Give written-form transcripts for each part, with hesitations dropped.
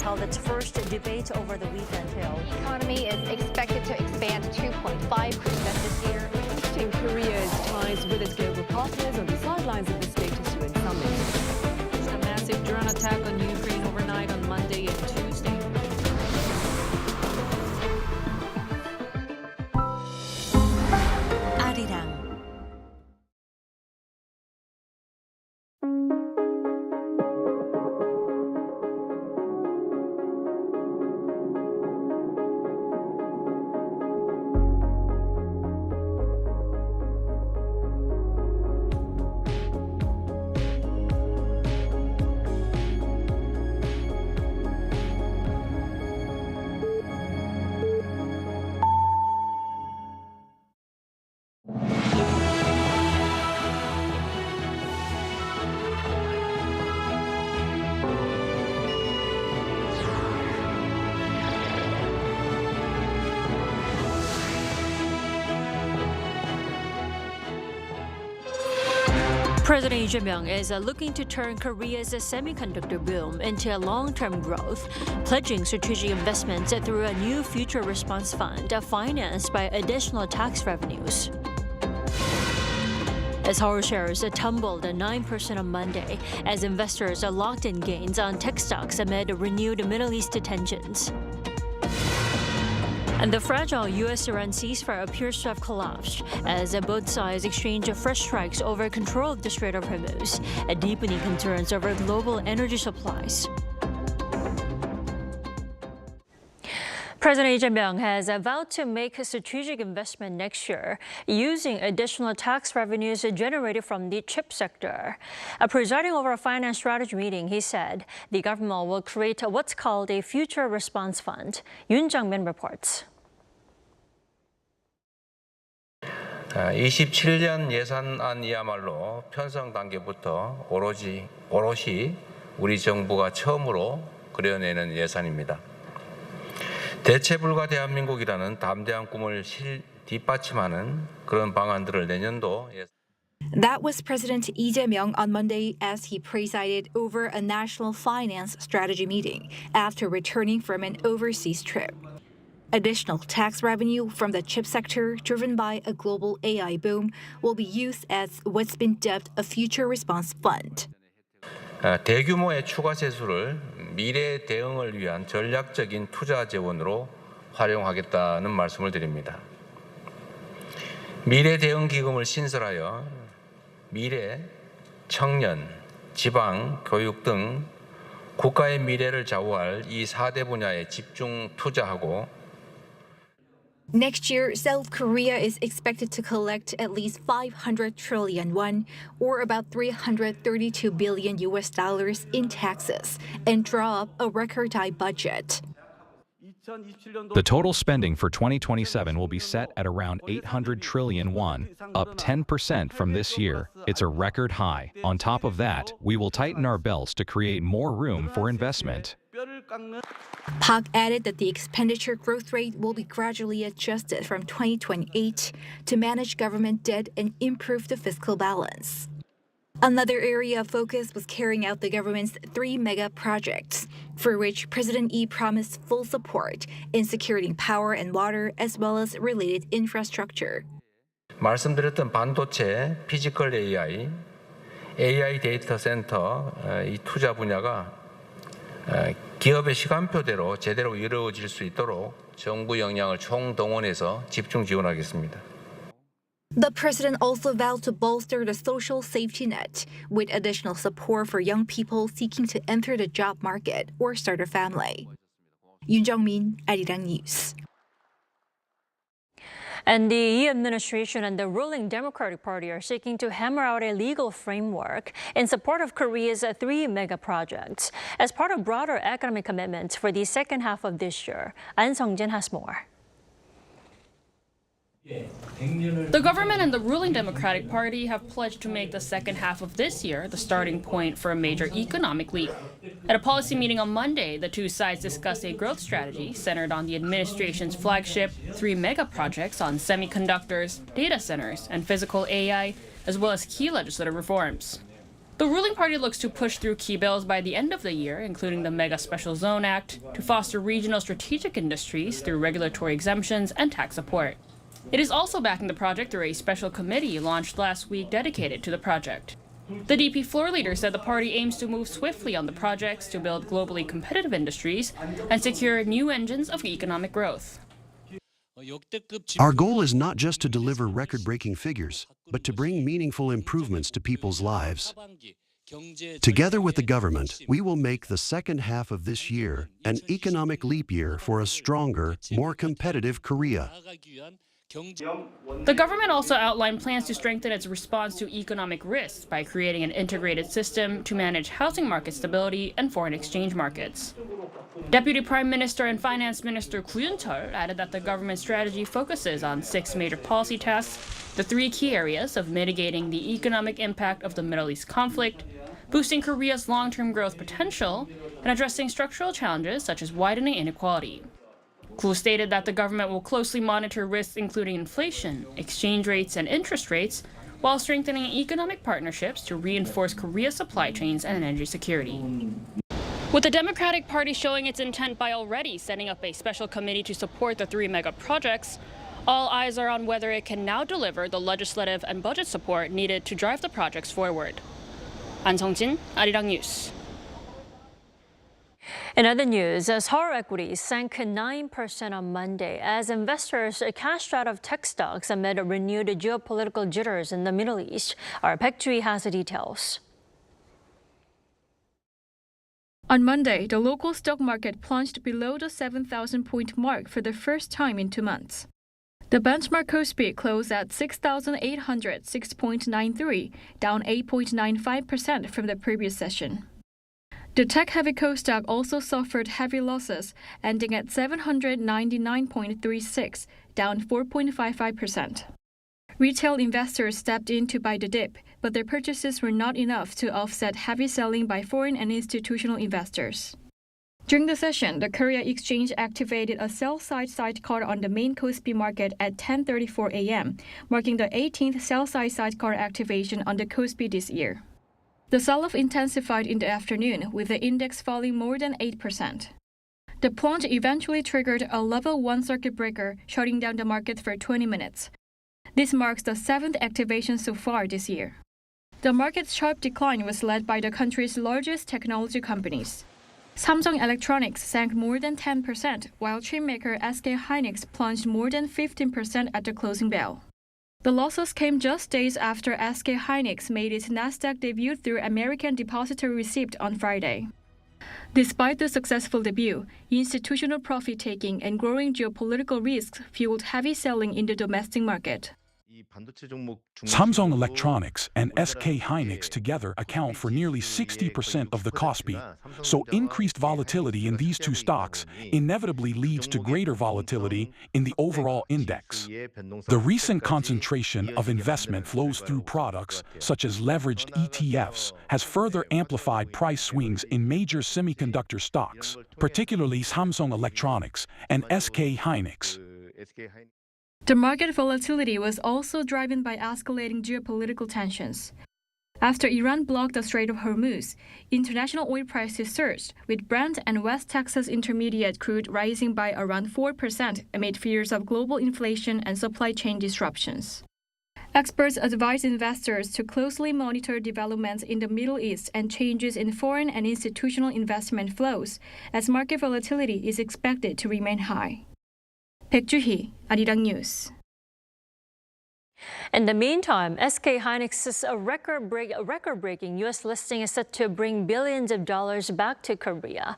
held its first debate over the weekend. The economy is expected to expand 2.5% this year. Boosting Korea's ties with its global partners on the sidelines of the status UN summit. A massive drone attack on Ukraine overnight on Monday and Tuesday. Arirang. President Ju-hyung is looking to turn Korea's semiconductor boom into long-term growth, pledging strategic investments through a new future response fund financed by additional tax revenues. Seoul shares tumbled 9% on Monday as investors locked in gains on tech stocks amid renewed Middle East tensions. And the fragile U.S.-Iran ceasefire appears to have collapsed as both sides exchange fresh strikes over control of the Strait of Hormuz, deepening concerns over global energy supplies. President Ju-hyung has vowed to make a strategic investment next year using additional tax revenues generated from the chip sector. Presiding over a finance strategy meeting, he said the government will create what's called a future response fund. Yoon Jung-min reports. 27년 예산안이야말로 편성 단계부터 오롯이 우리 정부가 처음으로 그려내는 예산입니다. 대체불가 대한민국이라는 담대한 꿈을 뒷받침하는 그런 방안들을 내년도 That was President Lee Jae-myung on Monday as he presided over a national finance strategy meeting after returning from an overseas trip. Additional tax revenue from the chip sector, driven by a global AI boom, will be used as what's been dubbed a future response fund. 대규모의 추가 세수를 미래 대응을 위한 전략적인 투자 재원으로 활용하겠다는 말씀을 드립니다. 미래 대응 기금을 신설하여 미래, 청년, 지방, 교육 등 국가의 미래를 좌우할 이 4대 분야에 집중 투자하고 Next year, South Korea is expected to collect at least 500 trillion won, or about $332 billion in taxes, and draw up a record-high budget. The total spending for 2027 will be set at around 800 trillion won, up 10% from this year. It's a record high. On top of that, we will tighten our belts to create more room for investment. Park added that the expenditure growth rate will be gradually adjusted from 2028 to manage government debt and improve the fiscal balance. Another area of focus was carrying out the government's 3 mega projects, for which President Lee promised full support in securing power and water as well as related infrastructure. 말씀드렸던 반도체, 피지컬 AI, AI 데이터 센터 이 투자 분야가 기업의 시간표대로 제대로 이루어질 수 있도록 정부 역량을 총동원해서 집중 지원하겠습니다. The president also vowed to bolster the social safety net with additional support for young people seeking to enter the job market or start a family. Yoon Jung-min, Arirang News. And the Lee administration and the ruling Democratic Party are seeking to hammer out a legal framework in support of Korea's 3 mega projects as part of broader economic commitments for the second half of this year. An Sung-jin has more. The government and the ruling Democratic Party have pledged to make the second half of this year the starting point for a major economic leap. At a policy meeting on Monday, the two sides discussed a growth strategy centered on the administration's flagship 3 mega projects on semiconductors, data centers, and physical AI, as well as key legislative reforms. The ruling party looks to push through key bills by the end of the year, including the Mega Special Zone Act, to foster regional strategic industries through regulatory exemptions and tax support. It is also backing the project through a special committee launched last week dedicated to the project. The DP floor leader said the party aims to move swiftly on the projects to build globally competitive industries and secure new engines of economic growth. Our goal is not just to deliver record-breaking figures, but to bring meaningful improvements to people's lives. Together with the government, we will make the second half of this year an economic leap year for a stronger, more competitive Korea. The government also outlined plans to strengthen its response to economic risks by creating an integrated system to manage housing market stability and foreign exchange markets. Deputy Prime Minister and Finance Minister Ju-hyung added that the government strategy focuses on 6 major policy tasks, the 3 key areas of mitigating the economic impact of the Middle East conflict, boosting Korea's long-term growth potential, and addressing structural challenges such as widening inequality. Koo stated that the government will closely monitor risks including inflation, exchange rates, and interest rates, while strengthening economic partnerships to reinforce Korea's supply chains and energy security. With the Democratic Party showing its intent by already setting up a special committee to support the 3 mega projects, all eyes are on whether it can now deliver the legislative and budget support needed to drive the projects forward. An Sung-jin, Arirang News. In other news, Seoul equities sank 9% on Monday as investors cashed out of tech stocks amid renewed geopolitical jitters in the Middle East. Our Baek Ju-hee has the details. On Monday, the local stock market plunged below the 7,000-point mark for the first time in 2 months. The benchmark KOSPI closed at 6,806.93, down 8.95% from the previous session. The tech-heavy Kosdaq also suffered heavy losses, ending at 799.36, down 4.55%. Retail investors stepped in to buy the dip, but their purchases were not enough to offset heavy selling by foreign and institutional investors. During the session, the Korea Exchange activated a sell-side sidecar on the main KOSPI market at 10:34 a.m., marking the 18th sell-side sidecar activation on the KOSPI this year. The sell-off intensified in the afternoon, with the index falling more than 8%. The plunge eventually triggered a level 1 circuit breaker, shutting down the market for 20 minutes. This marks the 7th activation so far this year. The market's sharp decline was led by the country's largest technology companies. Samsung Electronics sank more than 10%, while chipmaker SK hynix plunged more than 15% at the closing bell. The losses came just days after SK hynix made its Nasdaq debut through American Depository Receipt on Friday. Despite the successful debut, institutional profit-taking and growing geopolitical risks fueled heavy selling in the domestic market. Samsung Electronics and SK hynix together account for nearly 60% of the KOSPI, so increased volatility in these 2 stocks inevitably leads to greater volatility in the overall index. The recent concentration of investment flows through products such as leveraged ETFs has further amplified price swings in major semiconductor stocks, particularly Samsung Electronics and SK hynix. The market volatility was also driven by escalating geopolitical tensions. After Iran blocked the Strait of Hormuz, international oil prices surged, with Brent and West Texas Intermediate crude rising by around 4% amid fears of global inflation and supply chain disruptions. Experts advise investors to closely monitor developments in the Middle East and changes in foreign and institutional investment flows, as market volatility is expected to remain high. Baek Ju-hee, Arirang News. In the meantime, SK hynix's record-breaking U.S. listing is set to bring billions of dollars back to Korea,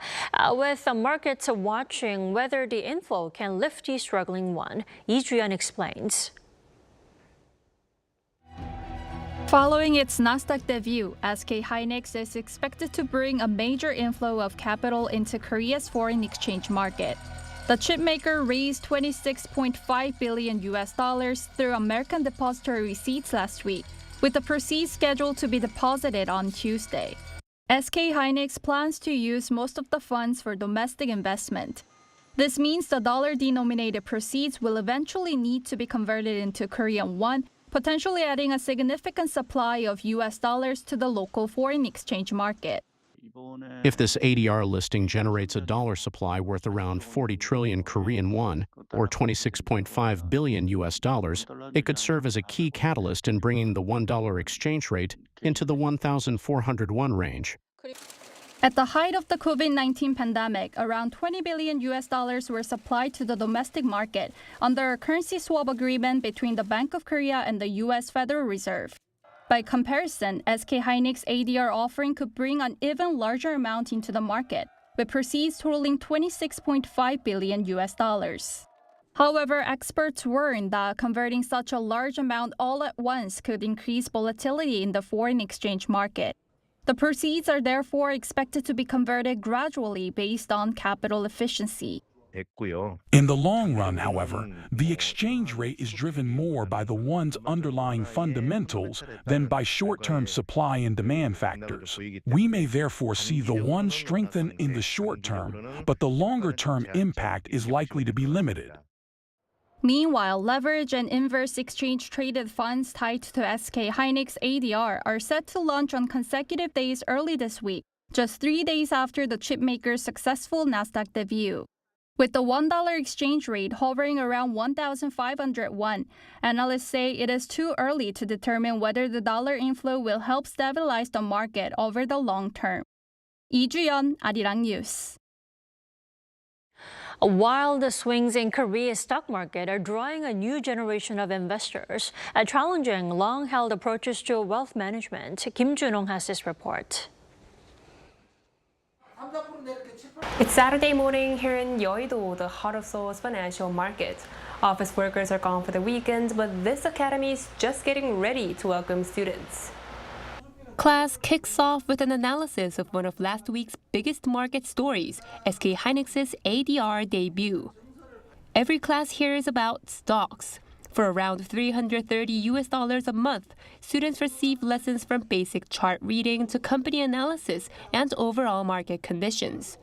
with the markets watching whether the inflow can lift the struggling won. Ju-hyung explains. Following its Nasdaq debut, SK hynix is expected to bring a major inflow of capital into Korea's foreign exchange market. The chipmaker raised $26.5 billion through American Depository Receipts last week, with the proceeds scheduled to be deposited on Tuesday. SK hynix plans to use most of the funds for domestic investment. This means the dollar-denominated proceeds will eventually need to be converted into Korean won potentially adding a significant supply of U.S. dollars to the local foreign exchange market. If this ADR listing generates a dollar supply worth around 40 trillion Korean won, or 26.5 billion US dollars, it could serve as a key catalyst in bringing the $1 exchange rate into the 1,401 range. At the height of the COVID-19 pandemic, around 20 billion US dollars were supplied to the domestic market under a currency swap agreement between the Bank of Korea and the U.S. Federal Reserve. By comparison, SK hynix ADR offering could bring an even larger amount into the market, with proceeds totaling 26.5 billion US dollars. However, experts warn that converting such a large amount all at once could increase volatility in the foreign exchange market. The proceeds are therefore expected to be converted gradually based on capital efficiency. In the long run, however, the exchange rate is driven more by the won's underlying fundamentals than by short-term supply and demand factors. We may therefore see the won strengthen in the short term, but the longer-term impact is likely to be limited. Meanwhile, leverage and inverse exchange-traded funds tied to SK hynix ADR are set to launch on consecutive days early this week, just 3 days after the chipmaker's successful Nasdaq debut. With the $1 exchange rate hovering around 1,500 won, analysts say it is too early to determine whether the dollar inflow will help stabilize the market over the long term. Ju-hyung, Arirang News. While the swings in Korea's stock market are drawing a new generation of investors, challenging long-held approaches to wealth management, Kim Jun-ong has this report. It's Saturday morning here in Yeouido, the heart of Seoul's financial market. Office workers are gone for the weekend, but this academy is just getting ready to welcome students. Class kicks off with an analysis of one of last week's biggest market stories, SK hynix's ADR debut. Every class here is about stocks. For around $330 a month, students receive lessons from basic chart reading to company analysis and overall market conditions.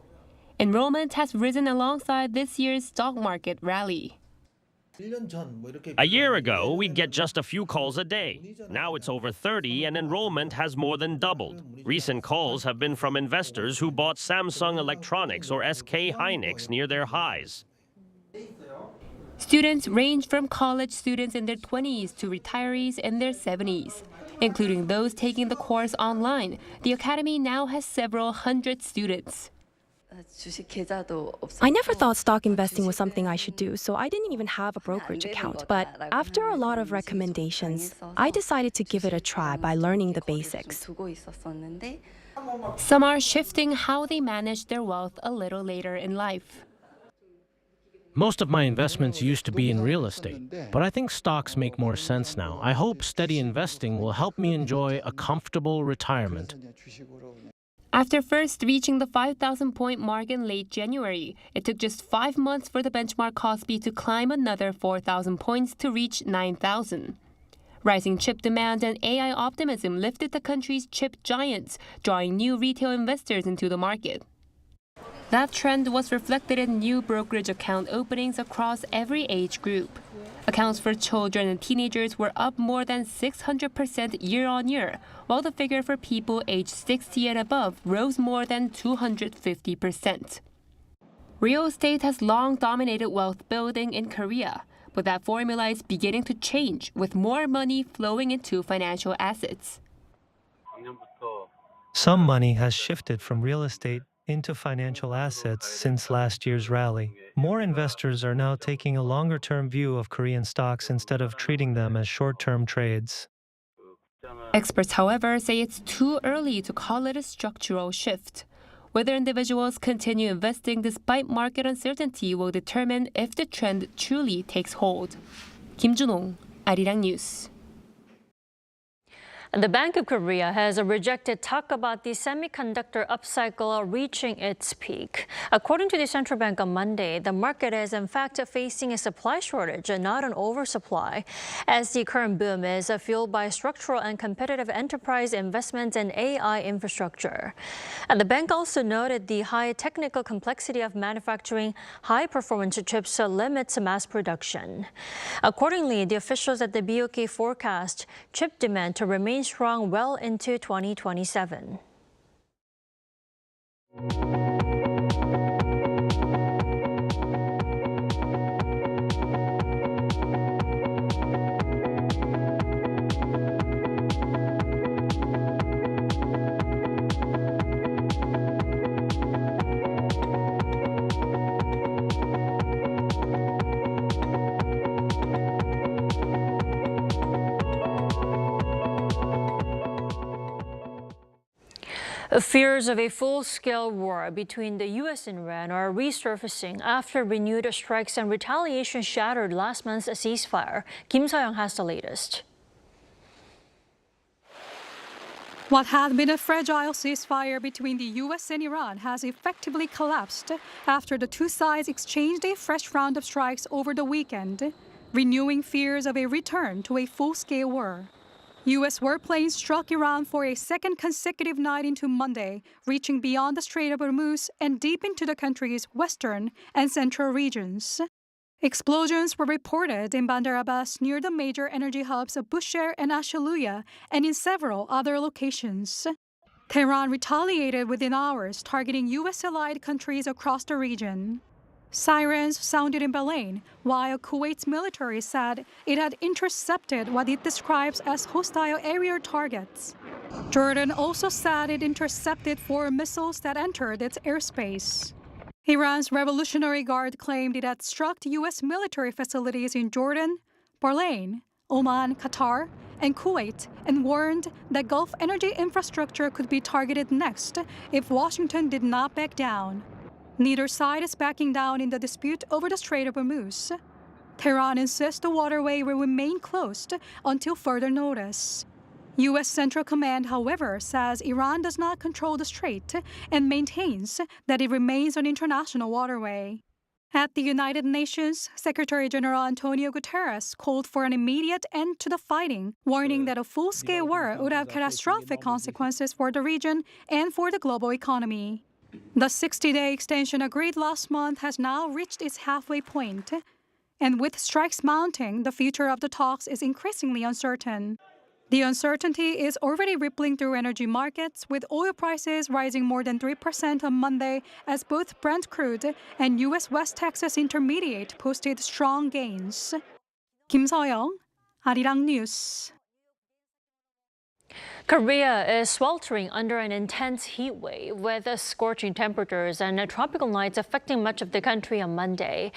Enrollment has risen alongside this year's stock market rally. A year ago, we'd get just a few calls a day. Now it's over 30 and enrollment has more than doubled. Recent calls have been from investors who bought Samsung Electronics or SK hynix near their highs. Students range from college students in their 20s to retirees in their 70s. Including those taking the course online, the academy now has several hundred students. I never thought stock investing was something I should do, so I didn't even have a brokerage account. But after a lot of recommendations, I decided to give it a try by learning the basics. Some are shifting how they manage their wealth a little later in life. Most of my investments used to be in real estate, but I think stocks make more sense now. I hope steady investing will help me enjoy a comfortable retirement. After first reaching the 5,000-point mark in late January, it took just 5 months for the benchmark KOSPI to climb another 4,000 points to reach 9,000. Rising chip demand and AI optimism lifted the country's chip giants, drawing new retail investors into the market. That trend was reflected in new brokerage account openings across every age group. Accounts for children and teenagers were up more than 600% year-on-year, while the figure for people aged 60 and above rose more than 250%. Real estate has long dominated wealth building in Korea, but that formula is beginning to change with more money flowing into financial assets. Some money has shifted from real estate into financial assets since last year's rally. More investors are now taking a longer-term view of Korean stocks instead of treating them as short-term trades. Experts, however, say it's too early to call it a structural shift. Whether individuals continue investing despite market uncertainty will determine if the trend truly takes hold. Kim Jun-ong, Arirang News. And the Bank of Korea has rejected talk about the semiconductor upcycle reaching its peak. According to the central bank on Monday, the market is in fact facing a supply shortage and not an oversupply, as the current boom is fueled by structural and competitive enterprise investments in AI infrastructure. And the bank also noted the high technical complexity of manufacturing high-performance chips limits mass production. Accordingly, the officials at the BOK forecast chip demand to remain strong well into 2027. Fears of a full-scale war between the U.S. and Iran are resurfacing after renewed strikes and retaliation shattered last month's ceasefire. Kim So-young has the latest. What had been a fragile ceasefire between the U.S. and Iran has effectively collapsed after the two sides exchanged a fresh round of strikes over the weekend, renewing fears of a return to a full-scale war. U.S. warplanes struck Iran for a second consecutive night into Monday, reaching beyond the Strait of Hormuz and deep into the country's western and central regions. Explosions were reported in Bandar Abbas near the major energy hubs of Bushehr and Ashaluya and in several other locations. Tehran retaliated within hours, targeting U.S. allied countries across the region. Sirens sounded in Bahrain, while Kuwait's military said it had intercepted what it describes as hostile aerial targets. Jordan also said it intercepted 4 missiles that entered its airspace. Iran's Revolutionary Guard claimed it had struck U.S. military facilities in Jordan, Bahrain, Oman, Qatar, and Kuwait, and warned that Gulf energy infrastructure could be targeted next if Washington did not back down. Neither side is backing down in the dispute over the Strait of Hormuz. Tehran insists the waterway will remain closed until further notice. U.S. Central Command, however, says Iran does not control the strait and maintains that it remains an international waterway. At the United Nations, Secretary General Antonio Guterres called for an immediate end to the fighting, warning that a full-scale war would have catastrophic consequences for the region and for the global economy. The 60-day extension agreed last month has now reached its halfway point, and with strikes mounting, the future of the talks is increasingly uncertain. The uncertainty is already rippling through energy markets, with oil prices rising more than 3% on Monday as both Brent crude and U.S. West Texas Intermediate posted strong gains. Kim So-young, Arirang News. Korea is sweltering under an intense heat wave with scorching temperatures and tropical nights affecting much of the country on Monday.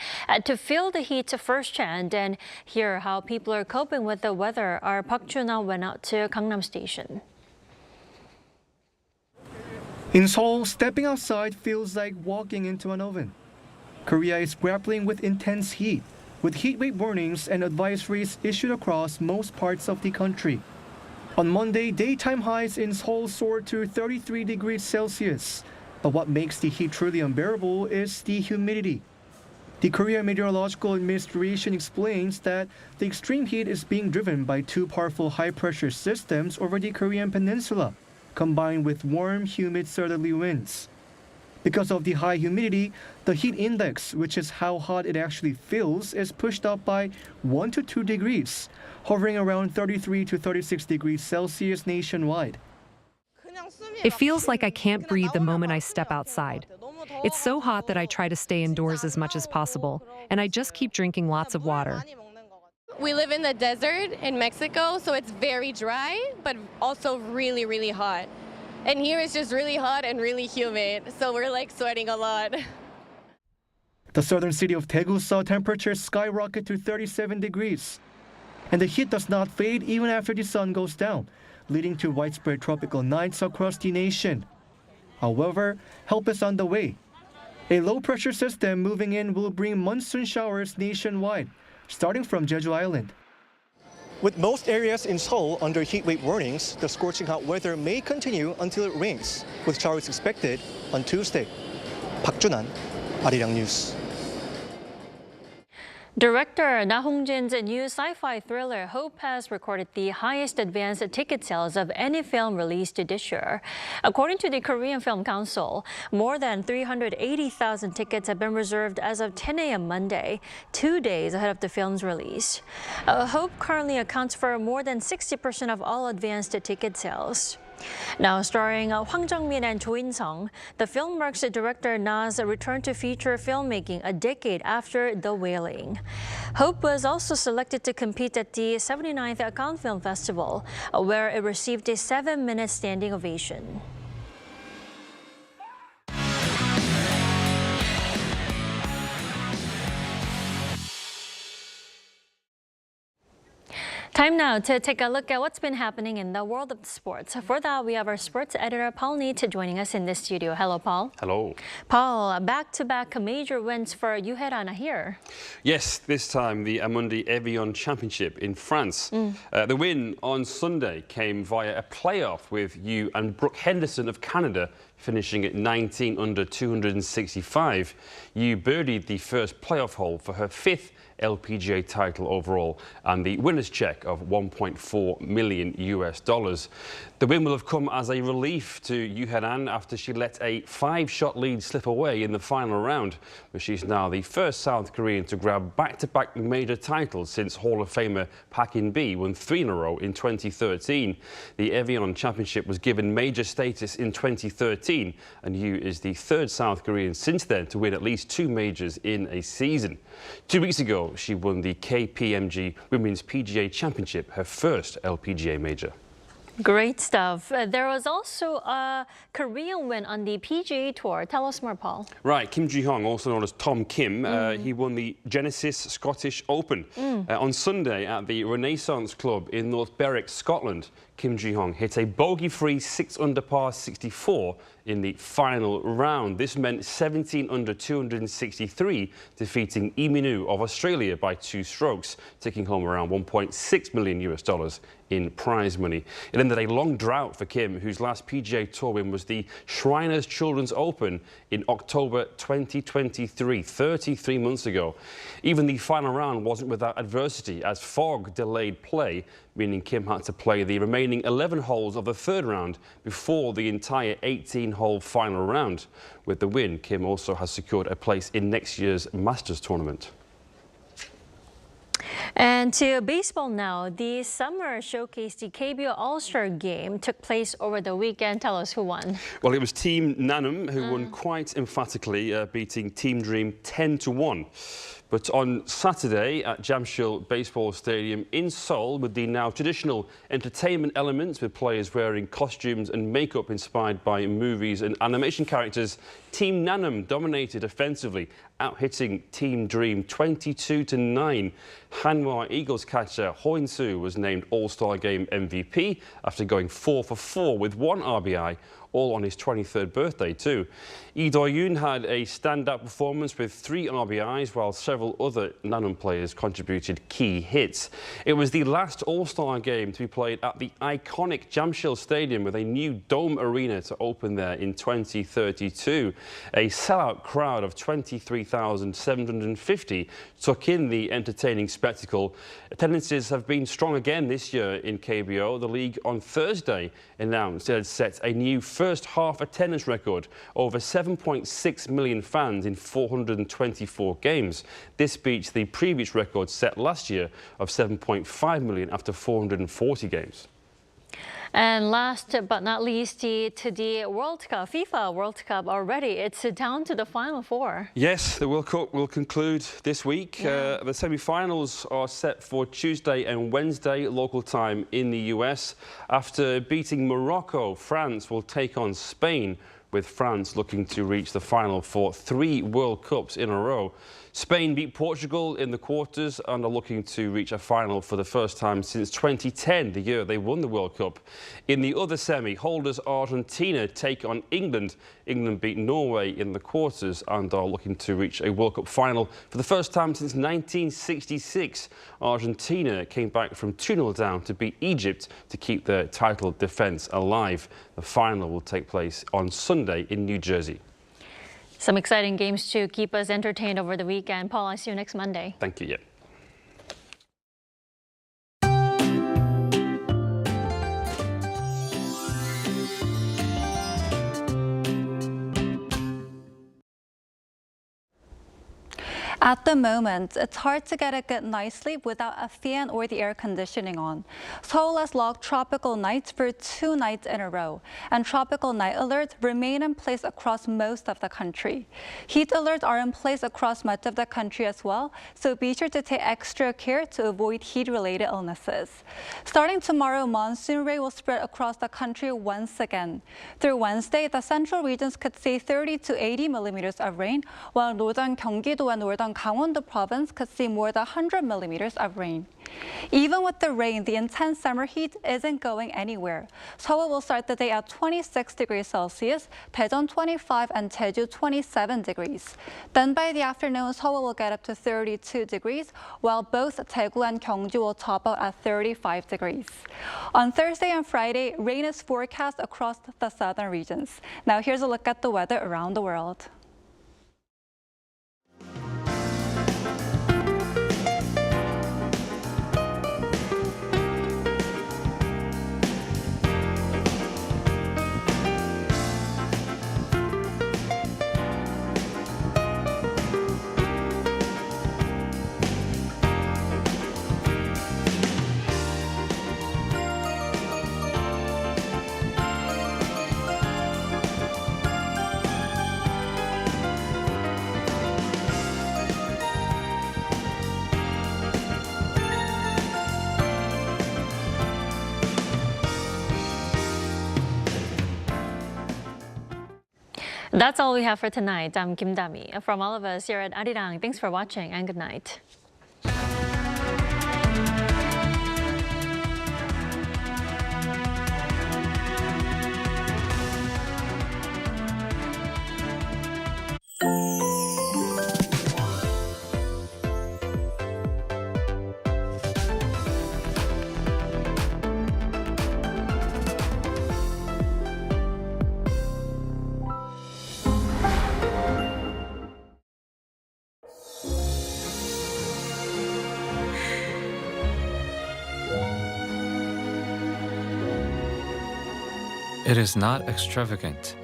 To feel the heat firsthand and hear how people are coping with the weather, our Park Juna went out to Gangnam Station. In Seoul, stepping outside feels like walking into an oven. Korea is grappling with intense heat, with heat wave warnings and advisories issued across most parts of the country. On Monday, daytime highs in Seoul soared to 33 degrees Celsius. But what makes the heat truly unbearable is the humidity. The Korea Meteorological Administration explains that the extreme heat is being driven by 2 powerful high-pressure systems over the Korean peninsula, combined with warm, humid southerly winds. Because of the high humidity, the heat index, which is how hot it actually feels, is pushed up by 1 to 2 degrees, hovering around 33 to 36 degrees Celsius nationwide. It feels like I can't breathe the moment I step outside. It's so hot that I try to stay indoors as much as possible, and I just keep drinking lots of water. We live in the desert in Mexico, so it's very dry, but also really, really hot. And here it's just really hot and really humid, so we're like sweating a lot. The southern city of Daegu saw temperatures skyrocket to 37 degrees. And the heat does not fade even after the sun goes down, leading to widespread tropical nights across the nation. However, help is on the way. A low-pressure system moving in will bring monsoon showers nationwide, starting from Jeju Island. With most areas in Seoul under heatwave warnings, the scorching hot weather may continue until it rains, with showers expected on Tuesday. Park Junan, Arirang News. Director Na Hong-jin's new sci-fi thriller Hope has recorded the highest advance ticket sales of any film released this year. According to the Korean Film Council, more than 380,000 tickets have been reserved as of 10 a.m. Monday, 2 days ahead of the film's release. Hope currently accounts for more than 60% of all advanced ticket sales. Now starring Hwang Jung-min and Jo In-sung, the film marks director Na's return to feature filmmaking a decade after The Wailing. Hope was also selected to compete at the 79th Cannes Film Festival, where it received a 7-minute standing ovation. Time now to take a look at what's been happening in the world of sports. For that, we have our sports editor, Paul Neat, joining us in the studio. Hello, Paul. Hello. Paul, back-to-back major wins for Ryu Hae-ran here. Yes, this time the Amundi Evian Championship in France. The win on Sunday came via a playoff with Yu and Brooke Henderson of Canada finishing at 19 under 265. Yu birdied the first playoff hole for her 5th LPGA title overall and the winner's check of $1.4 million. The win will have come as a relief to Ryu Hae-ran after she let a 5-shot lead slip away in the final round, but she's now the first South Korean to grab back-to-back major titles since Hall of Famer Park In-bi won 3 in a row in 2013. The Evian Championship was given major status in 2013, and Yu is the 3rd South Korean since then to win at least 2 majors in a season. 2 weeks ago, she won the KPMG Women's PGA Championship, her first LPGA major. Great stuff. There was also a Korean win on the PGA Tour. Tell us more, Paul. Right, Kim Ju-hyung, also known as Tom Kim, he won the Genesis Scottish Open. On Sunday at the Renaissance Club in North Berwick, Scotland, Kim Ju-hyung hit a bogey-free 6 under par 64 in the final round. This meant 17 under 263, defeating Lee Min-woo of Australia by 2 strokes, taking home around $1.6 million in prize money. It ended a long drought for Kim, whose last PGA Tour win was the Shriners Children's Open in October 2023, 33 months ago. Even the final round wasn't without adversity, as fog delayed play, meaning Kim had to play the remaining 11 holes of the 3rd round before the entire 18-hole final round. With the win, Kim also has secured a place in next year's Masters tournament. And to baseball now, the Summer Showcase, the KBO All-Star Game, took place over the weekend. Tell us who won. Well, it was Team Nanum who won quite emphatically, beating Team Dream 10-1. But on Saturday at Jamshil Baseball Stadium in Seoul, with the now traditional entertainment elements with players wearing costumes and makeup inspired by movies and animation characters, Team Nanum dominated offensively, out-hitting Team Dream 22-9. Hanwha Eagles catcher Ho In-soo was named All-Star Game MVP after going 4 for 4 with 1 RBI, all on his 23rd birthday too. Lee Do-yoon had a standout performance with 3 RBIs, while several other Nanum players contributed key hits. It was the last All-Star Game to be played at the iconic Jamshil Stadium, with a new dome arena to open there in 2032. A sellout crowd of 23,750 took in the entertaining spectacle. Attendances have been strong again this year in KBO. The league on Thursday announced it had set a new first half attendance record, over 7.6 million fans in 424 games. This beats the previous record set last year of 7.5 million after 440 games. And last but not least, to the World Cup, FIFA World Cup already. It's down to the final 4. Yes, the World Cup will conclude this week. The semi-finals are set for Tuesday and Wednesday local time in the US. After beating Morocco, France will take on Spain, with France looking to reach the final for 3 World Cups in a row. Spain beat Portugal in the quarters and are looking to reach a final for the first time since 2010, the year they won the World Cup. In the other semi, holders Argentina take on England. England beat Norway in the quarters and are looking to reach a World Cup final for the first time since 1966. Argentina came back from 2-0 down to beat Egypt to keep their title defence alive. The final will take place on Sunday in New Jersey. Some exciting games to keep us entertained over the weekend. Paul, I'll see you next Monday. Thank you. Yeah. At the moment, it's hard to get a good night's sleep without a fan or the air conditioning on. Seoul has logged tropical nights for 2 nights in a row, and tropical night alerts remain in place across most of the country. Heat alerts are in place across much of the country as well, so be sure to take extra care to avoid heat-related illnesses. Starting tomorrow, monsoon rain will spread across the country once again. Through Wednesday, the central regions could see 30 to 80 millimeters of rain, while northern Gyeonggi-do and northern Gangwon-do province could see more than 100 millimeters of rain. Even with the rain, the intense summer heat isn't going anywhere. Seoul will start the day at 26 degrees Celsius, Daejeon 25 and Jeju 27 degrees. Then by the afternoon, Seoul will get up to 32 degrees, while both Daegu and Gyeongju will top out at 35 degrees. On Thursday and Friday, rain is forecast across the southern regions. Now here's a look at the weather around the world. That's all we have for tonight. I'm Kim Dami. From all of us here at Arirang, thanks for watching and good night. It is not extravagant.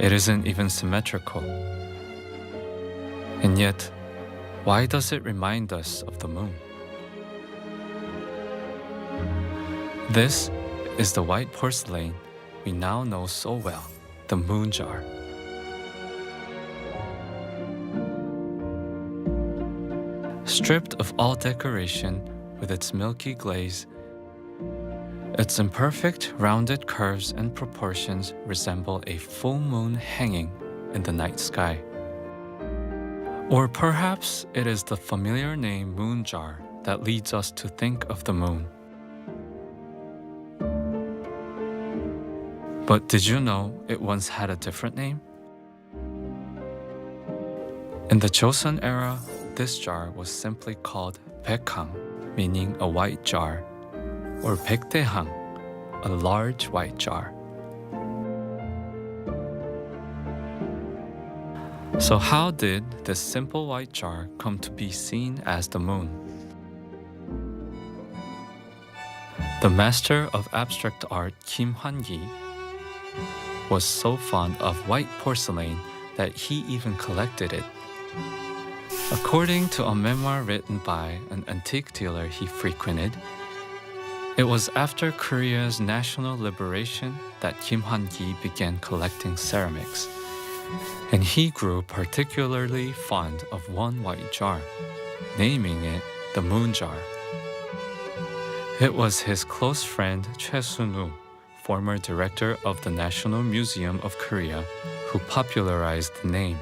It isn't even symmetrical. And yet, why does it remind us of the moon? This is the white porcelain we now know so well, the moon jar. Stripped of all decoration with its milky glaze, its imperfect, rounded curves and proportions resemble a full moon hanging in the night sky. Or perhaps it is the familiar name moon jar that leads us to think of the moon. But did you know it once had a different name? In the Joseon era, this jar was simply called 백항, meaning a white jar, or 백대항, a large white jar. So how did this simple white jar come to be seen as the moon? The master of abstract art Kim Han-gi was so fond of white porcelain that he even collected it. According to a memoir written by an antique dealer he frequented, it was after Korea's national liberation that Kim Han-gi began collecting ceramics, and he grew particularly fond of one white jar, naming it the moon jar. It was his close friend Choi Sun-woo, former director of the National Museum of Korea, who popularized the name.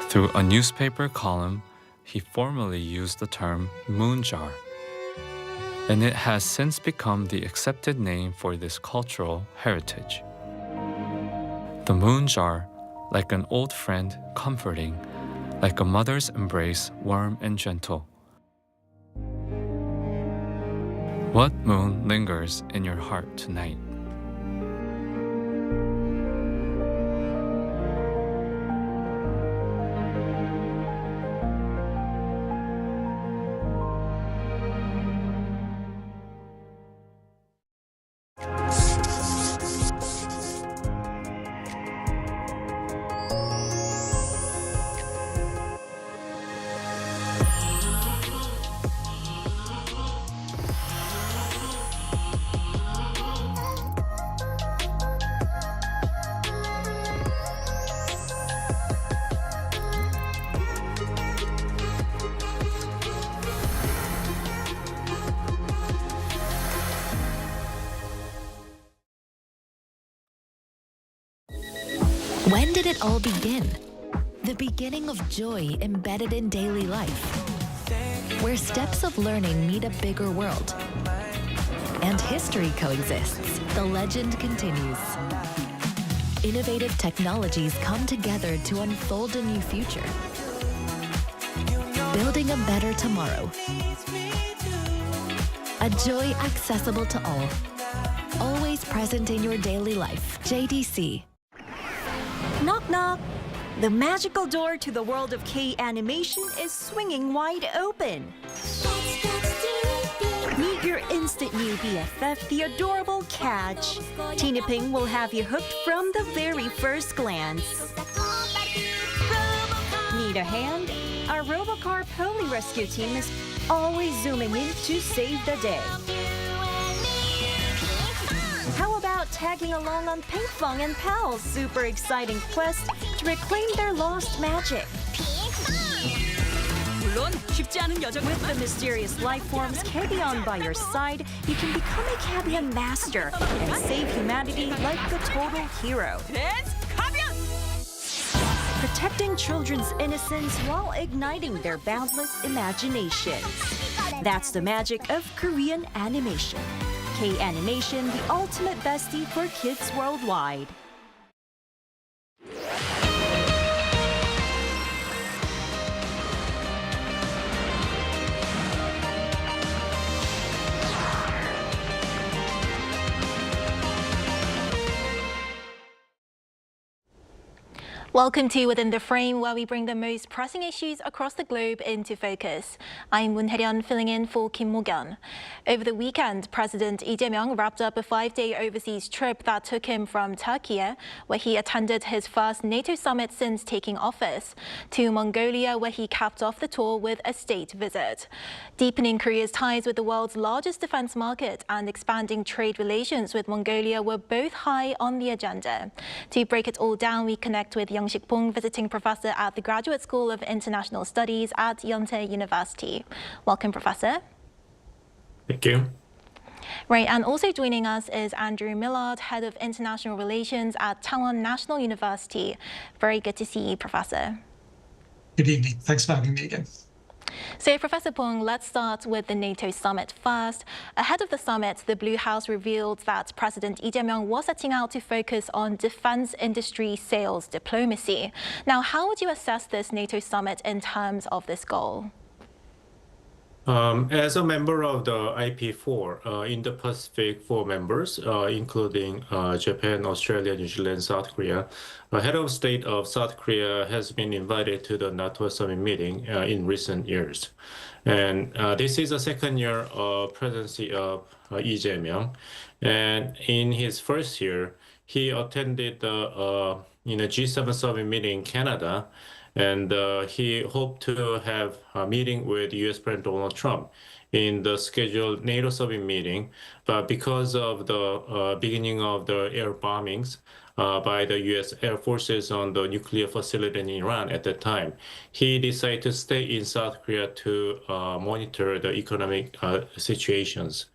Through a newspaper column, he formally used the term moon jar, and it has since become the accepted name for this cultural heritage. The moon jar, like an old friend, comforting, like a mother's embrace, warm and gentle. What moon lingers in your heart tonight? When did it all begin? The beginning of joy embedded in daily life, where steps of learning meet a bigger world, and history coexists. The legend continues. Innovative technologies come together to unfold a new future, building a better tomorrow. A joy accessible to all, always present in your daily life. JDC. Knock knock! The magical door to the world of K-animation is swinging wide open. Meet your instant new BFF, the adorable Catch. Tina Ping will have you hooked from the very first glance. Need a hand? Our Robocar Poli Rescue team is always zooming in to save the day. How about tagging along on Pinkfong and Pal's super exciting quest to reclaim their lost magic? With the mysterious life forms Cabion by your side, you can become a Cabion master and save humanity like the total hero. Protecting children's innocence while igniting their boundless imaginations. That's the magic of Korean animation. K-animation, the ultimate bestie for kids worldwide. Welcome to Within the Frame, where we bring the most pressing issues across the globe into focus. I'm Moon Hae-ran, filling in for Kim Mo-gyun. Over the weekend, President Lee Jae-myung wrapped up a 5-day overseas trip that took him from Turkey, where he attended his first NATO summit since taking office, to Mongolia, where he capped off the tour with a state visit. Deepening Korea's ties with the world's largest defense market and expanding trade relations with Mongolia were both high on the agenda. To break it all down, we connect with Young-sik Bong, visiting professor at the Graduate School of International Studies at Yonsei University. Welcome, Professor. Thank you. Right, and also joining us is Andrew Millard, Head of International Relations at Taiwan National University. Very good to see you, Professor. Good evening. Thanks for having me again. So, Professor Pong, let's start with the NATO summit first. Ahead of the summit, the Blue House revealed that President Lee Jae-myung was setting out to focus on defense industry sales diplomacy. Now, how would you assess this NATO summit in terms of this goal? As a member of the IP4, Indo-Pacific 4 members, including Japan, Australia, New Zealand, South Korea, the head of state of South Korea has been invited to the NATO summit meeting in recent years. And this is the second year of presidency of Lee Jae-myung. And in his first year, he attended the G7 summit meeting in Canada. And he hoped to have a meeting with U.S. President Donald Trump in the scheduled NATO summit meeting. But because of the beginning of the air bombings by the U.S. Air Forces on the nuclear facility in Iran at that time, he decided to stay in South Korea to monitor the economic situations.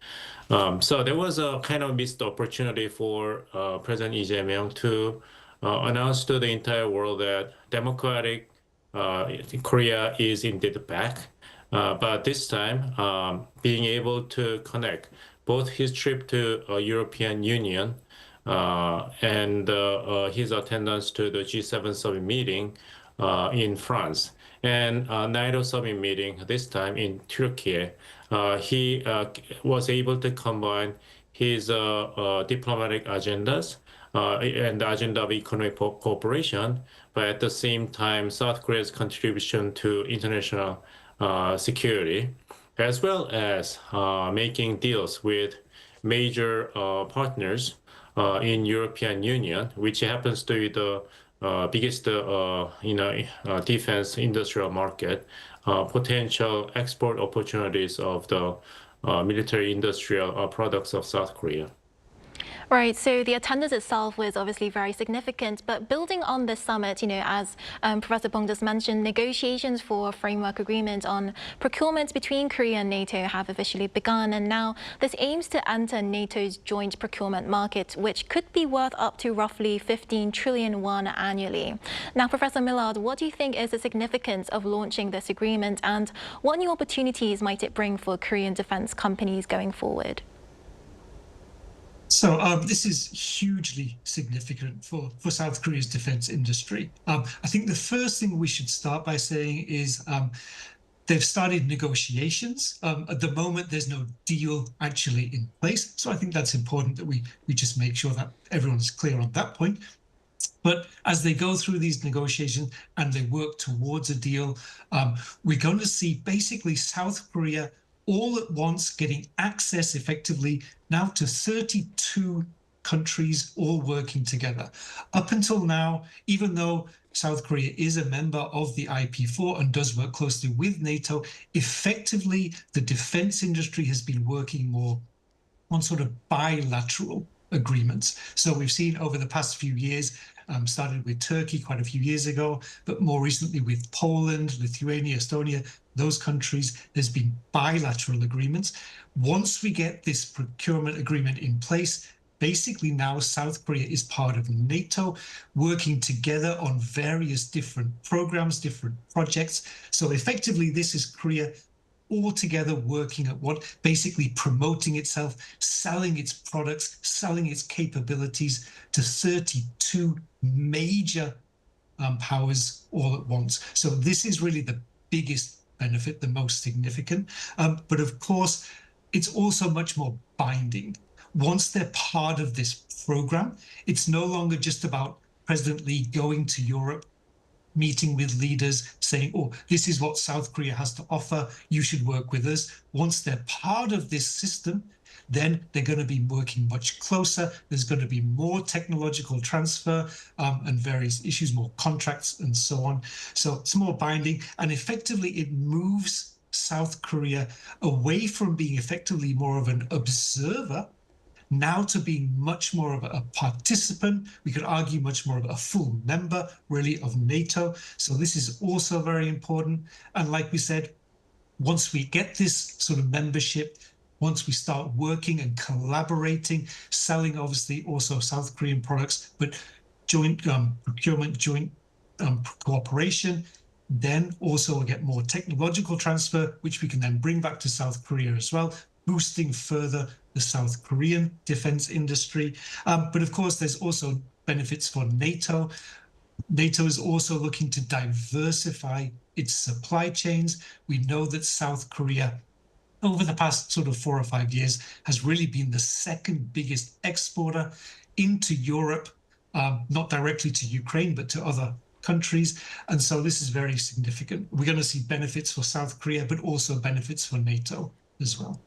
So there was a kind of missed opportunity for President Lee Jae-myung to announce to the entire world that democratic Korea is indeed back. But this time, being able to connect both his trip to European Union and his attendance to the G7 summit meeting in France and NATO summit meeting this time in Turkey, he was able to combine his diplomatic agendas and the agenda of economic cooperation, but at the same time, South Korea's contribution to international security, as well as making deals with major partners in European Union, which happens to be the biggest defense industrial market, potential export opportunities of the military industrial products of South Korea. Right, so the attendance itself was obviously very significant, but building on this summit, as Professor Bong just mentioned, negotiations for a framework agreement on procurement between Korea and NATO have officially begun, and now this aims to enter NATO's joint procurement market, which could be worth up to roughly 15 trillion won annually. Now, Professor Millard, what do you think is the significance of launching this agreement, and what new opportunities might it bring for Korean defense companies going forward? So this is hugely significant for South Korea's defense industry. I think the first thing we should start by saying is they've started negotiations. At the moment, there's no deal actually in place. So I think that's important that we just make sure that everyone's clear on that point. But as they go through these negotiations and they work towards a deal, we're going to see basically South Korea all at once getting access effectively now to 32 countries all working together. Up until now, even though South Korea is a member of the IP4 and does work closely with NATO, effectively the defense industry has been working more on sort of bilateral agreements. So we've seen over the past few years, started with Turkey quite a few years ago, but more recently with Poland, Lithuania, Estonia, those countries, there's been bilateral agreements. Once we get this procurement agreement in place, basically now South Korea is part of NATO, working together on various different programs, different projects. So effectively, this is Korea all together working at what, basically promoting itself, selling its products, selling its capabilities to 32 major powers all at once. So this is really the biggest benefit, the most significant. But of course, it's also much more binding. Once they're part of this program, it's no longer just about President Lee going to Europe, meeting with leaders, saying, oh, this is what South Korea has to offer, you should work with us. Once they're part of this system, then they're going to be working much closer. There's going to be more technological transfer and various issues, more contracts and so on. So it's more binding, and effectively it moves South Korea away from being effectively more of an observer now to being much more of a participant. We could argue much more of a full member, really, of NATO. So this is also very important. And like we said, once we get this sort of membership, once we start working and collaborating, selling obviously also South Korean products, but joint procurement, joint cooperation, then also we'll get more technological transfer, which we can then bring back to South Korea as well, boosting further the South Korean defense industry. But of course, there's also benefits for NATO. NATO is also looking to diversify its supply chains. We know that South Korea, over the past sort of 4 or 5 years, has really been the second biggest exporter into Europe, not directly to Ukraine, but to other countries. And so this is very significant. We're going to see benefits for South Korea, but also benefits for NATO as well.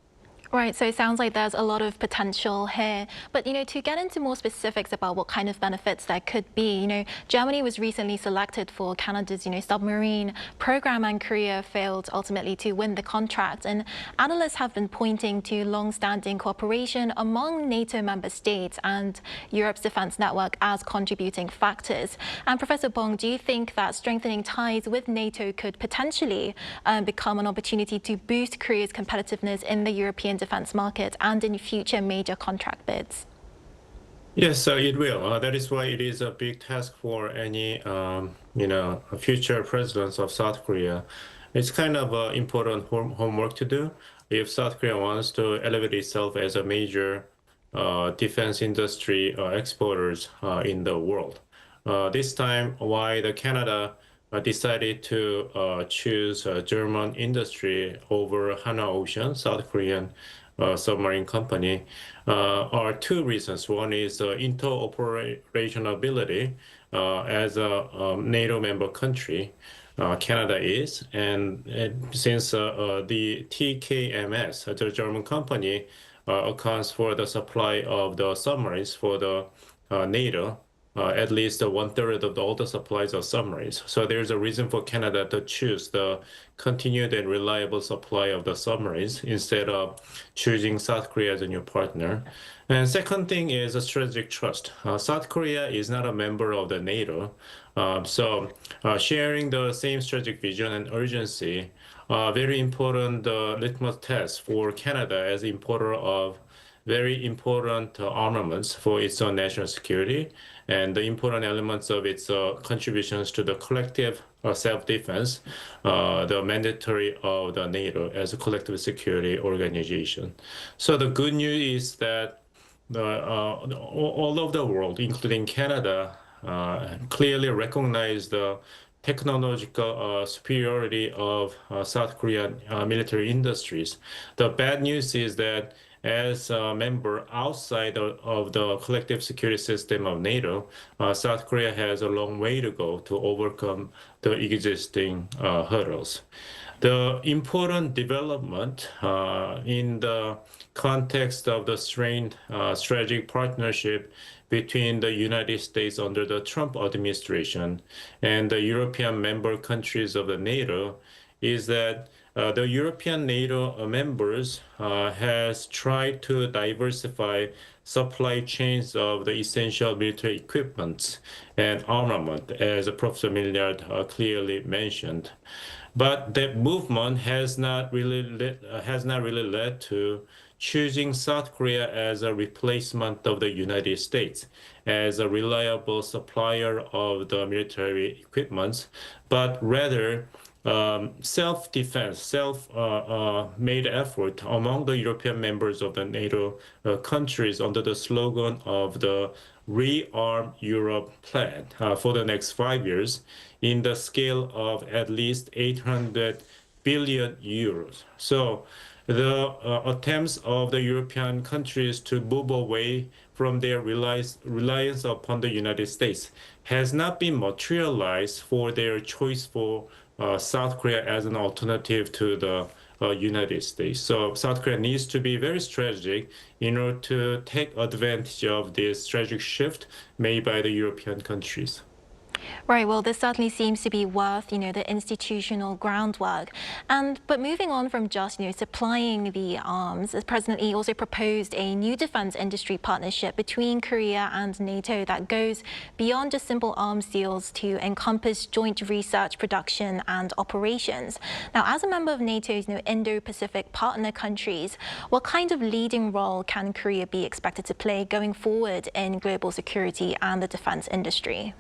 Right, so it sounds like there's a lot of potential here. But, to get into more specifics about what kind of benefits there could be, Germany was recently selected for Canada's, submarine program, and Korea failed ultimately to win the contract. And analysts have been pointing to long-standing cooperation among NATO member states and Europe's defense network as contributing factors. And Professor Bong, do you think that strengthening ties with NATO could potentially become an opportunity to boost Korea's competitiveness in the European defense market and in future major contract bids? Yes, it will. That is why it is a big task for any, future presidents of South Korea. It's kind of important homework to do if South Korea wants to elevate itself as a major defense industry exporters in the world. This time, why the Canada decided to choose German industry over Hana Ocean, South Korean submarine company, are two reasons. One is interoperability as a NATO member country. Canada is, and since the TKMS, the German company, accounts for the supply of the submarines for the NATO, at least 1/3 of all the supplies of submarines. So there's a reason for Canada to choose the continued and reliable supply of the submarines instead of choosing South Korea as a new partner. And second thing is a strategic trust. South Korea is not a member of the NATO. So sharing the same strategic vision and urgency, very important litmus test for Canada as importer of very important armaments for its own national security and the important elements of its contributions to the collective self-defense, the mandatory of the NATO as a collective security organization. So the good news is that all of the world, including Canada, clearly recognize the technological superiority of South Korean military industries. The bad news is that as a member outside of the collective security system of NATO, South Korea has a long way to go to overcome the existing hurdles. The important development in the context of the strained strategic partnership between the United States under the Trump administration and the European member countries of the NATO is that the European NATO members has tried to diversify supply chains of the essential military equipment and armament, as Professor Milliard clearly mentioned. But that movement has not really led to choosing South Korea as a replacement of the United States as a reliable supplier of the military equipment, but rather self-defense, self-made effort among the European members of the NATO countries under the slogan of the Rearm Europe plan for the next 5 years in the scale of at least 800 billion euros. So the attempts of the European countries to move away from their reliance upon the United States has not been materialized for their choice for South Korea as an alternative to the United States. So South Korea needs to be very strategic in order to take advantage of this strategic shift made by the European countries. Right, well, this certainly seems to be worth, the institutional groundwork. But moving on from just, supplying the arms, President Lee also proposed a new defense industry partnership between Korea and NATO that goes beyond just simple arms deals to encompass joint research, production, and operations. Now, as a member of NATO's Indo-Pacific partner countries, what kind of leading role can Korea be expected to play going forward in global security and the defense industry?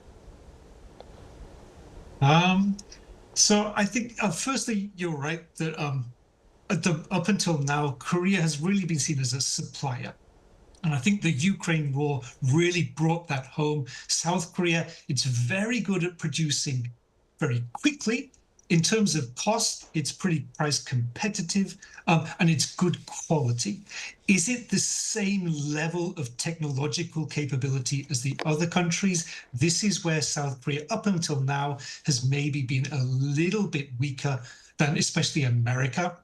So I think, firstly, you're right that up until now, Korea has really been seen as a supplier. And I think the Ukraine war really brought that home. South Korea, it's very good at producing very quickly. In terms of cost, it's pretty price competitive, and it's good quality. Is it the same level of technological capability as the other countries? This is where South Korea, up until now, has maybe been a little bit weaker than especially America.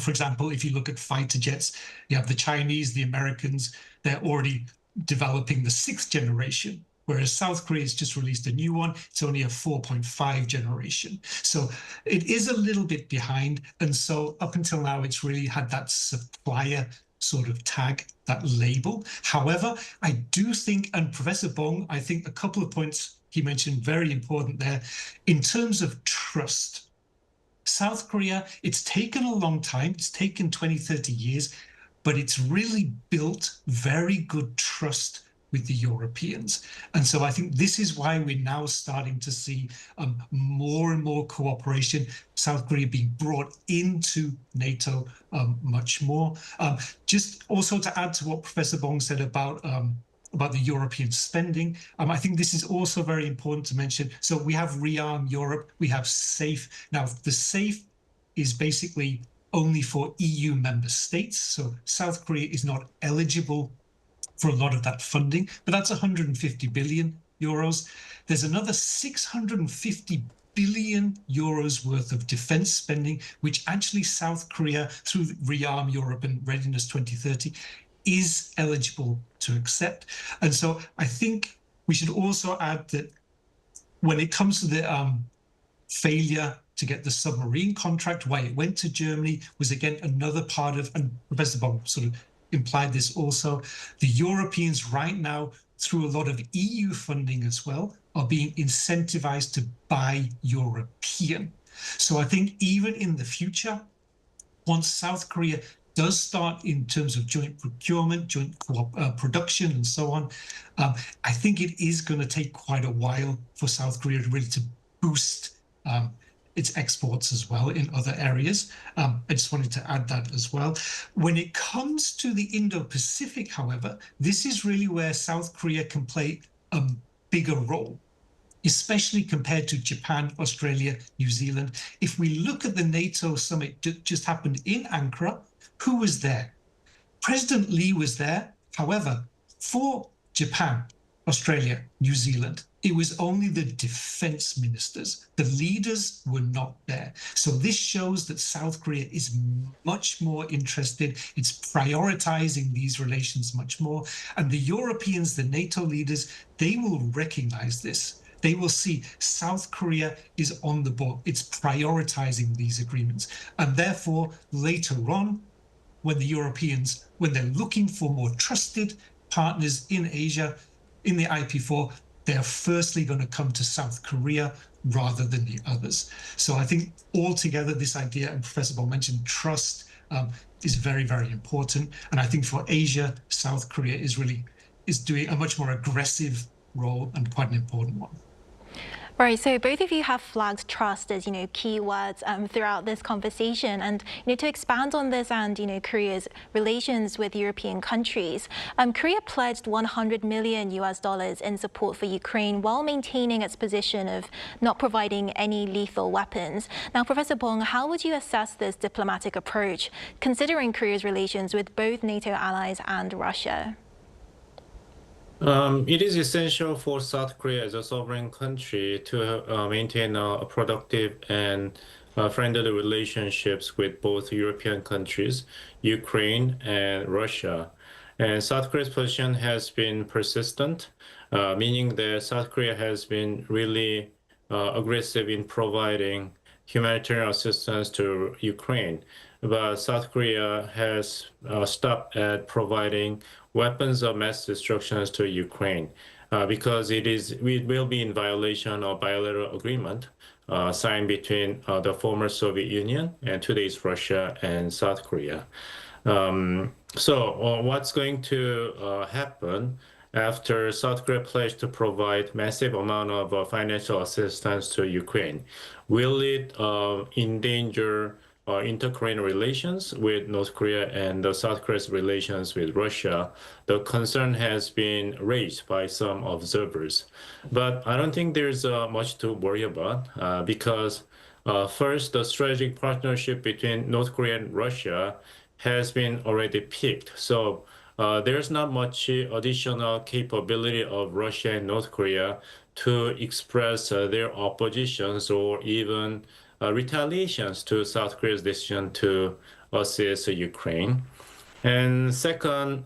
For example, if you look at fighter jets, you have the Chinese, the Americans, they're already developing the 6th generation. Whereas South Korea has just released a new one. It's only a 4.5 generation. So it is a little bit behind. And so up until now, it's really had that supplier sort of tag, that label. However, I do think, and Professor Bong, I think a couple of points he mentioned very important there. In terms of trust, South Korea, it's taken a long time. It's taken 20, 30 years, but it's really built very good trust with the Europeans. And so I think this is why we're now starting to see more and more cooperation, South Korea being brought into NATO much more. Just also to add to what Professor Bong said about the European spending, I think this is also very important to mention. So we have Rearm Europe, we have SAFE. Now, the SAFE is basically only for EU member states. So South Korea is not eligible for a lot of that funding, but that's 150 billion euros. There's another 650 billion euros worth of defense spending, which actually South Korea, through Rearm Europe and Readiness 2030, is eligible to accept. And so I think we should also add that when it comes to the failure to get the submarine contract, why it went to Germany was again another part of, and Professor Bong sort of implied this also, the Europeans right now, through a lot of EU funding as well, are being incentivized to buy European. So I think even in the future, once South Korea does start in terms of joint procurement, joint production and so on, I think it is going to take quite a while for South Korea really to boost its exports as well in other areas. I just wanted to add that as well. When it comes to the Indo-Pacific, however, this is really where South Korea can play a bigger role, especially compared to Japan, Australia, New Zealand. If we look at the NATO summit that just happened in Ankara, who was there? President Lee was there. However, for Japan, Australia, New Zealand, it was only the defense ministers. The leaders were not there. So this shows that South Korea is much more interested. It's prioritizing these relations much more. And the Europeans, the NATO leaders, they will recognize this. They will see South Korea is on the ball. It's prioritizing these agreements. And therefore, later on, when the Europeans, when they're looking for more trusted partners in Asia, in the IP4, they're firstly going to come to South Korea rather than the others. So I think altogether this idea, and Professor Bong mentioned trust, is very, very important. And I think for Asia, South Korea is doing a much more aggressive role and quite an important one. Right, so both of you have flagged trust as, keywords throughout this conversation. And, to expand on this and, Korea's relations with European countries, Korea pledged $100 million in support for Ukraine while maintaining its position of not providing any lethal weapons. Now, Professor Bong, how would you assess this diplomatic approach, considering Korea's relations with both NATO allies and Russia? It is essential for South Korea as a sovereign country to maintain productive and friendly relationships with both European countries, Ukraine and Russia. And South Korea's position has been persistent, meaning that South Korea has been really aggressive in providing humanitarian assistance to Ukraine. But South Korea has stopped at providing weapons of mass destruction to Ukraine because it will be in violation of bilateral agreement signed between the former Soviet Union and today's Russia and South Korea. So what's going to happen after South Korea pledged to provide massive amount of financial assistance to Ukraine? Will it endanger inter-Korean relations with North Korea and South Korea's relations with Russia? The concern has been raised by some observers. But I don't think there's much to worry about because first, the strategic partnership between North Korea and Russia has been already peaked. So there's not much additional capability of Russia and North Korea to express their oppositions or even retaliations to South Korea's decision to assist Ukraine. And second,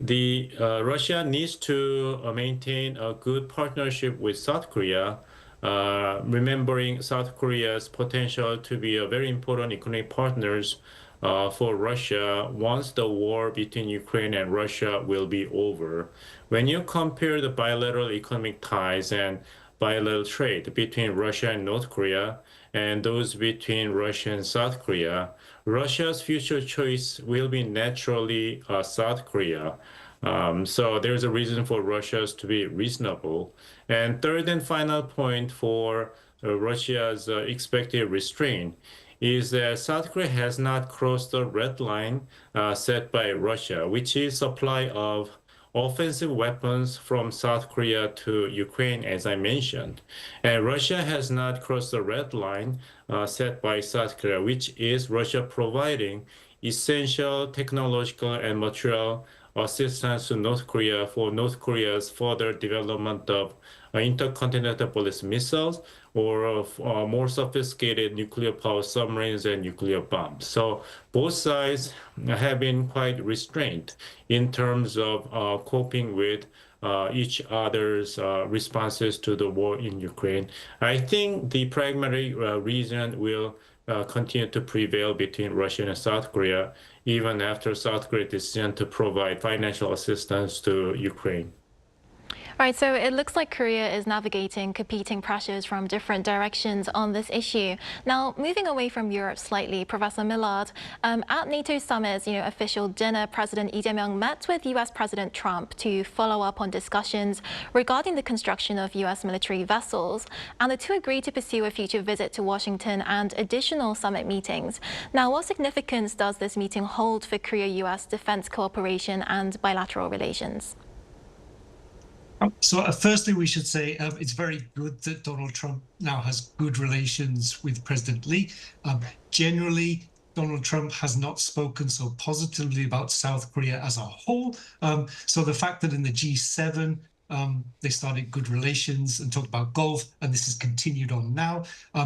Russia needs to maintain a good partnership with South Korea, remembering South Korea's potential to be a very important economic partners for Russia once the war between Ukraine and Russia will be over. When you compare the bilateral economic ties and bilateral trade between Russia and North Korea and those between Russia and South Korea, Russia's future choice will be naturally South Korea. So there's a reason for Russia to be reasonable. And third and final point for Russia's expected restraint is that South Korea has not crossed the red line set by Russia, which is supply of offensive weapons from South Korea to Ukraine, as I mentioned. And Russia has not crossed the red line set by South Korea, which is Russia providing essential technological and material assistance to North Korea for North Korea's further development of intercontinental ballistic missiles or of more sophisticated nuclear power submarines and nuclear bombs. So both sides have been quite restrained in terms of coping with each other's responses to the war in Ukraine. I think the pragmatic reason will continue to prevail between Russia and South Korea, even after South Korea's decision to provide financial assistance to Ukraine. All right, so it looks like Korea is navigating competing pressures from different directions on this issue. Now, moving away from Europe slightly, Professor Millard, at NATO summit's official dinner, President Lee Jae-myung met with U.S. President Trump to follow up on discussions regarding the construction of U.S. military vessels, and the two agreed to pursue a future visit to Washington and additional summit meetings. Now, what significance does this meeting hold for Korea-U.S. defense cooperation and bilateral relations? So firstly, we should say it's very good that Donald Trump now has good relations with President Lee. Generally, Donald Trump has not spoken so positively about South Korea as a whole. So the fact that in the G7, they started good relations and talked about golf, and this has continued on now.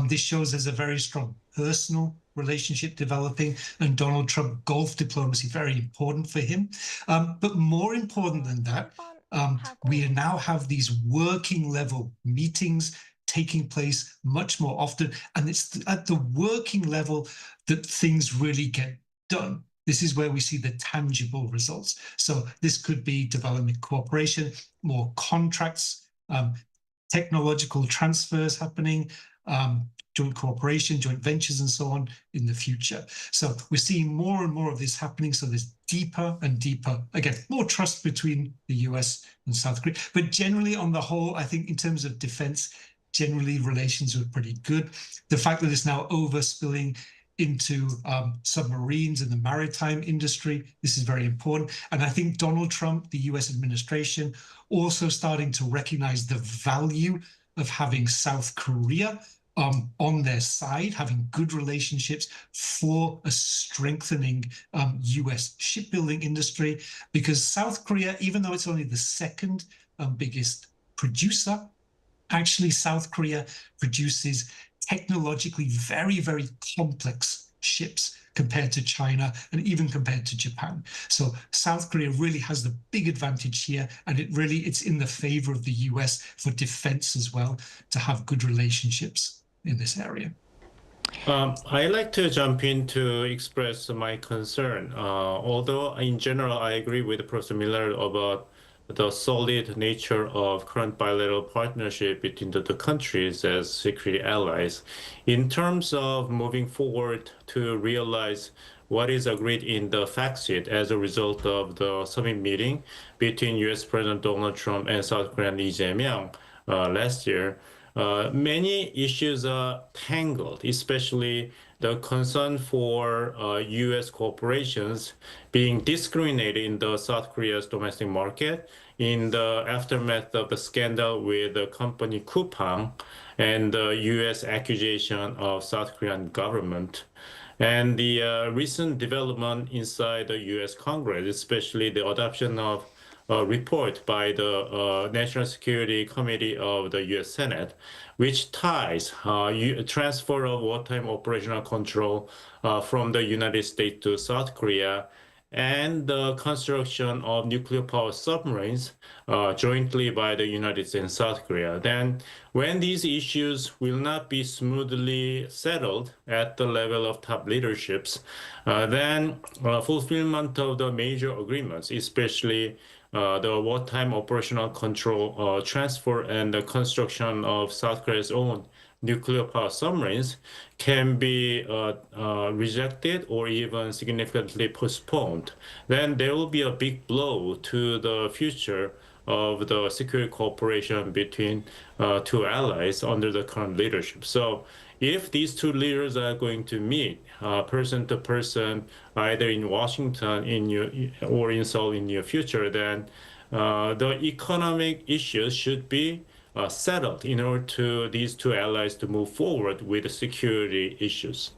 This shows there's a very strong personal relationship developing, and Donald Trump golf diplomacy, very important for him. But more important than that, we now have these working level meetings taking place much more often, and it's at the working level that things really get done. This is where we see the tangible results. So this could be development cooperation, more contracts, technological transfers happening, joint cooperation, joint ventures, and so on in the future. So we're seeing more and more of this happening. So there's deeper and deeper, again, more trust between the US and South Korea. But generally, on the whole, I think in terms of defense, generally relations were pretty good. The fact that it's now overspilling into submarines and the maritime industry, this is very important. And I think Donald Trump, the US administration, also starting to recognize the value of having South Korea on their side, having good relationships for a strengthening US shipbuilding industry, because South Korea, even though it's only the second biggest producer, actually South Korea produces technologically very, very complex ships compared to China and even compared to Japan. So South Korea really has the big advantage here, and it's in the favor of the US for defense as well to have good relationships in this area. I like to jump in to express my concern. Although in general, I agree with Professor Miller about the solid nature of current bilateral partnership between the two countries as security allies. In terms of moving forward to realize what is agreed in the fact sheet as a result of the summit meeting between U.S. President Donald Trump and South Korean Lee Jae-myung last year, many issues are tangled, especially the concern for U.S. corporations being discriminated in the South Korea's domestic market in the aftermath of the scandal with the company Coupang and the U.S. accusation of South Korean government. And the recent development inside the U.S. Congress, especially the adoption of a report by the National Security Committee of the U.S. Senate, which ties transfer of wartime operational control from the United States to South Korea and the construction of nuclear power submarines jointly by the United States and South Korea. Then when these issues will not be smoothly settled at the level of top leaderships, then fulfillment of the major agreements, especially the wartime operational control transfer and the construction of South Korea's own nuclear power submarines can be rejected or even significantly postponed, then there will be a big blow to the future of the security cooperation between two allies under the current leadership. So if these two leaders are going to meet person to person, either in Washington or in Seoul in near future, then the economic issues should be settled in order to these two allies to move forward with the security issues.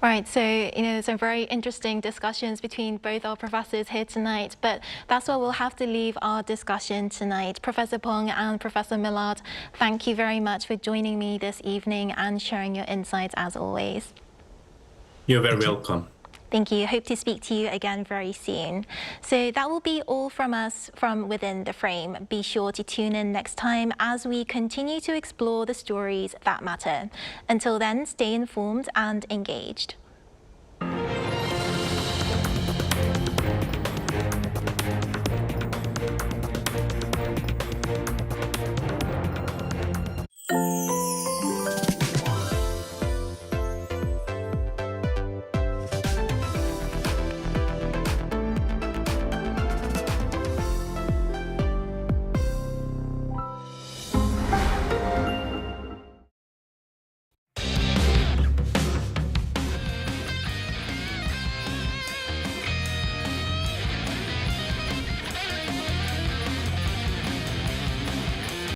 Right, so some very interesting discussions between both our professors here tonight, but that's where we'll have to leave our discussion tonight. Professor Pong and Professor Millard, thank you very much for joining me this evening and sharing your insights as always. You're very welcome. Thank you. Hope to speak to you again very soon. So that will be all from us from Within the Frame. Be sure to tune in next time as we continue to explore the stories that matter. Until then, stay informed and engaged.